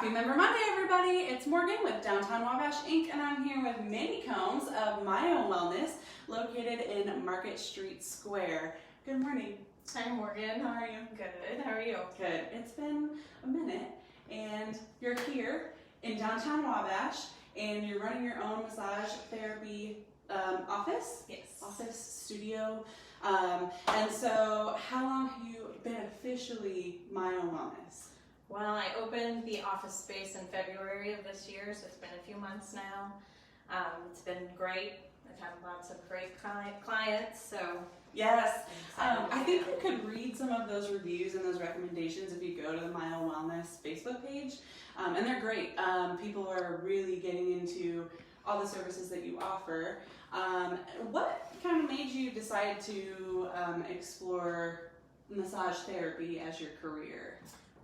Happy Member Monday, everybody! It's Morgan with Downtown Wabash Inc. and I'm here with Mandy Combs of Myo Wellness, located in Market Street Square. Good morning. Hi Morgan, how are you? Good, how are you? Good. It's been a minute and you're here in Downtown Wabash and you're running your own massage therapy office? Yes. Office, studio. And so how long have you been officially Myo Wellness? Well, I opened the office space in February of this year, so it's been a few months now. It's been great. I've had lots of great clients, so. Yes. I think you could read some of those reviews and those recommendations if you go to the Myo Wellness Facebook page, and they're great. People are really getting into all the services that you offer. What kind of made you decide to explore massage therapy as your career?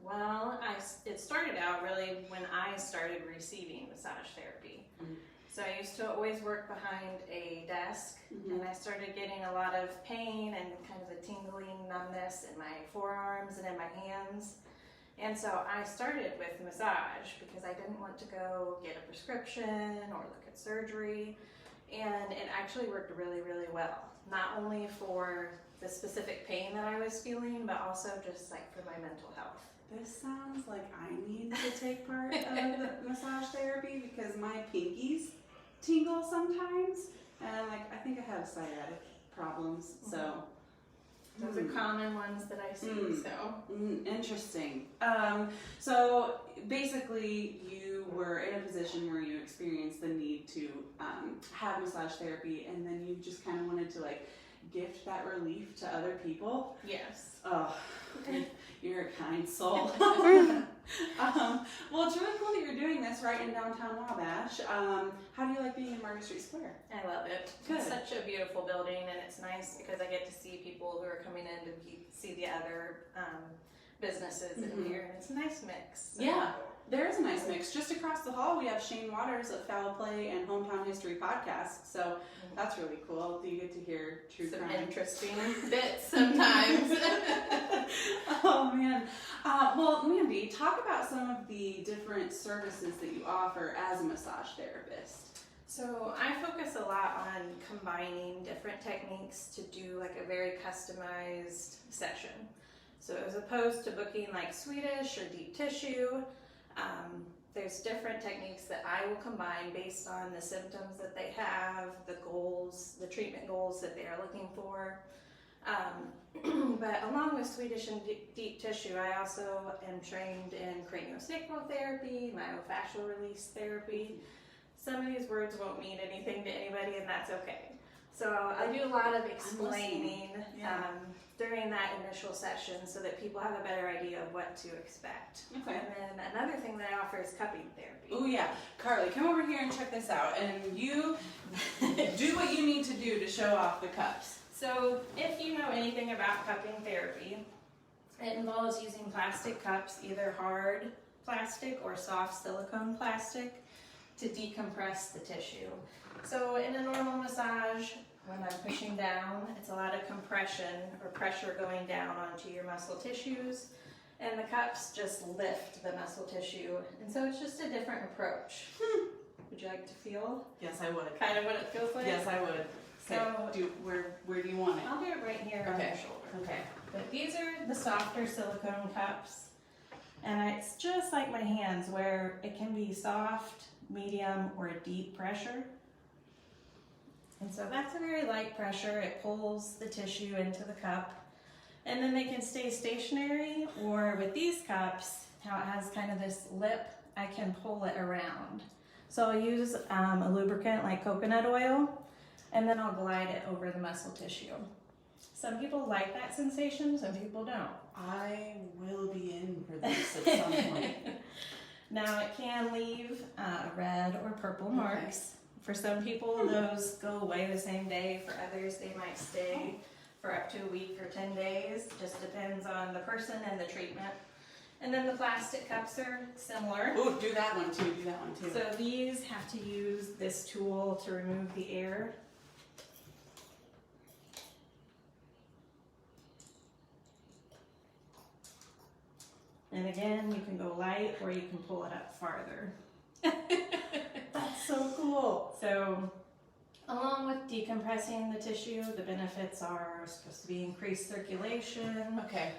Well, it started out really when I started receiving massage therapy. Mm-hmm. So I used to always work behind a desk, mm-hmm. and I started getting a lot of pain and kind of a tingling numbness in my forearms and in my hands. And so I started with massage because I didn't want to go get a prescription or look at surgery. And it actually worked really, really well. Not only for the specific pain that I was feeling, but also just like for my mental health. This sounds like I need to take part of the massage therapy because my pinkies tingle sometimes, and I think I have sciatic problems. Mm-hmm. So those are common ones that I see. Interesting. So basically, you were in a position where you experienced the need to have massage therapy, and then you just kind of wanted to gift that relief to other people. Yes. Oh, you're a kind soul. Well, it's really cool that you're doing this right in downtown Wabash. How do you like being in Market Street Square? I love it. Good. It's such a beautiful building, and it's nice because I get to see people who are coming in to see the other businesses mm-hmm. in here, and it's a nice mix. So. Yeah, there is a nice mix. Just across the hall, we have Shane Waters of Foul Play and Hometown History podcast, so mm-hmm. that's really cool. Do you get to hear true some crime? Interesting bits sometimes. Oh man. Well, Mandy, talk about some of the different services that you offer as a massage therapist. So I focus a lot on combining different techniques to do a very customized session. So as opposed to booking Swedish or deep tissue, there's different techniques that I will combine based on the symptoms that they have, the goals, the treatment goals that they are looking for. But along with Swedish and deep tissue, I also am trained in craniosacral therapy, myofascial release therapy. Some of these words won't mean anything to anybody, and that's okay. So I do a lot of explaining during that initial session so that people have a better idea of what to expect. Okay. And then another thing that I offer is cupping therapy. Oh yeah, Carly, come over here and check this out. And you do what you need to do to show off the cups. So if you know anything about cupping therapy, it involves using plastic cups, either hard plastic or soft silicone plastic, to decompress the tissue. So in a normal massage, when I'm pushing down, it's a lot of compression or pressure going down onto your muscle tissues, and the cups just lift the muscle tissue, and so it's just a different approach. Would you like to feel? Yes, I would. Kind of what it feels like? Yes, I would. So where do you want it? I'll do it right here on your shoulder. Okay. But these are the softer silicone cups, and it's just like my hands where it can be soft, medium, or deep pressure. And so that's a very light pressure. It pulls the tissue into the cup, and then they can stay stationary, or with these cups, how it has kind of this lip, I can pull it around. So I'll use a lubricant like coconut oil, and then I'll glide it over the muscle tissue. Some people like that sensation, some people don't. I will be in for this at some point. Now it can leave red or purple marks. For some people, those go away the same day. For others, they might stay for up to a week or 10 days. Just depends on the person and the treatment. And then the plastic cups are similar. Oh, do that one too. Do that one too. So these have to use this tool to remove the air. And again, you can go light or you can pull it up farther. That's so cool. So, along with decompressing the tissue, the benefits are supposed to be increased circulation, Okay.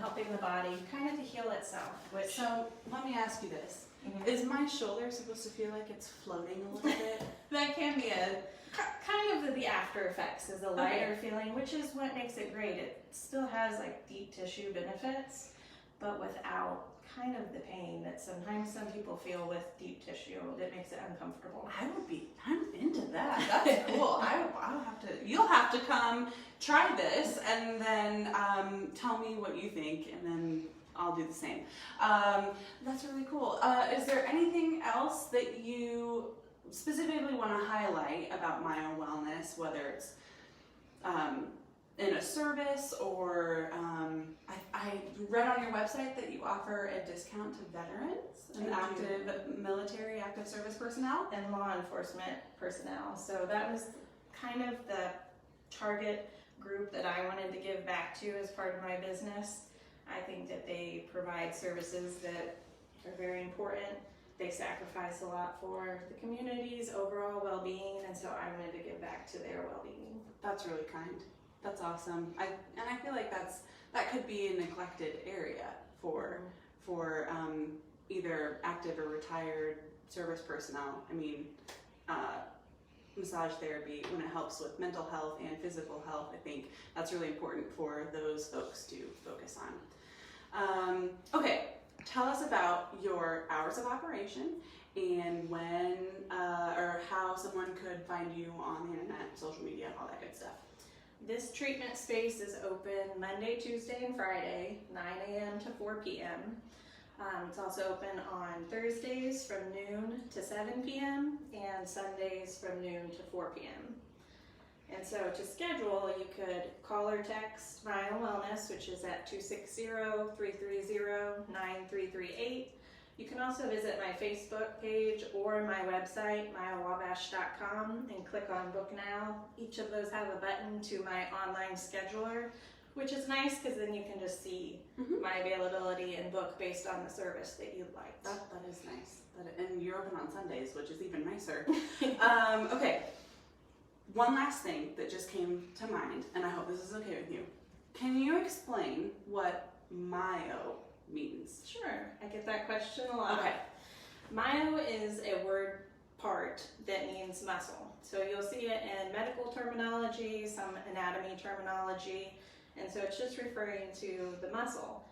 helping the body kind of to heal itself. Which So let me ask you this. Is my shoulder supposed to feel like it's floating a little bit? that can be a kind of the after effects is a lighter feeling, which is what makes it great. It still has like deep tissue benefits, but without kind of the pain that sometimes some people feel with deep tissue that makes it uncomfortable. I'm into that. That's cool. I'll have to, you'll have to come try this and then tell me what you think, and then I'll do the same. That's really cool. Is there anything else that you specifically want to highlight about Myo Wellness, whether it's in a service or I read on your website that you offer a discount to veterans and active military, active service personnel? And law enforcement personnel. So that was kind of the target group that I wanted to give back to as part of my business. I think that they provide services that are very important. They sacrifice a lot for the community's overall well-being, and so I wanted to give back to their well-being. That's really kind. That's awesome. I feel like that could be a neglected area for either active or retired service personnel. I mean, massage therapy, when it helps with mental health and physical health, I think that's really important for those folks to focus on. Okay, tell us about your hours of operation and when or how someone could find you on the internet, social media, all that good stuff. This treatment space is open Monday, Tuesday, and Friday, 9 a.m. to 4 p.m. It's also open on Thursdays from noon to 7 p.m. and Sundays from noon to 4 p.m. And so to schedule, you could call or text Myo Wellness, which is at 260-330-9338. You can also visit my Facebook page or my website, myowabash.com, and click on Book Now. Each of those have a button to my online scheduler, which is nice because then you can just see my availability and book based on the service that you'd like. That is nice. And you're open on Sundays, which is even nicer. Okay, one last thing that just came to mind, and I hope this is okay with you. Can you explain what myo means? Sure, I get that question a lot. Okay. Myo is a word part that means muscle. So you'll see it in medical terminology, some anatomy terminology, and so it's just referring to the muscle.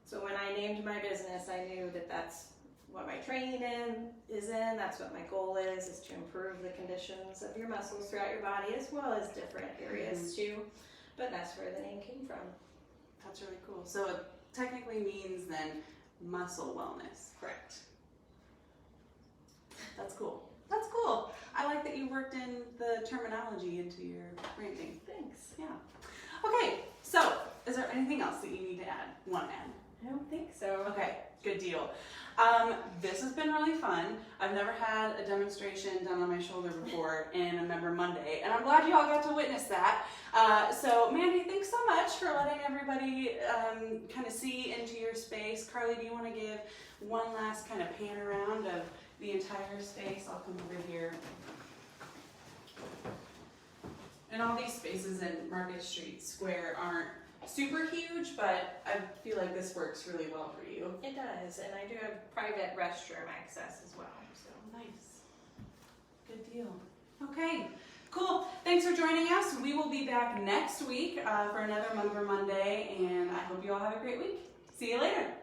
So when I named my business, I knew that that's what my training is in, that's what my goal is to improve the conditions of your muscles throughout your body as well as different areas too, but that's where the name came from. That's really cool. So it technically means then muscle wellness. Correct. That's cool. That's cool. I like that you worked in the terminology into your branding. Thanks. Yeah. Okay, so is there anything else that you need to add? Want to add? I don't think so. Okay, good deal. This has been really fun. I've never had a demonstration done on my shoulder before in a Member Monday, and I'm glad you all got to witness that. So Mandy, thanks so much for letting everybody kind of see into your space. Carly, do you want to give one last kind of pan around of the entire space? I'll come over here. And all these spaces in Market Street Square aren't super huge, but I feel like this works really well for you. It does, and I do have private restroom access as well. So Nice. Good deal. Okay, cool. Thanks for joining us. We will be back next week for another Member Monday, and I hope you all have a great week. See you later.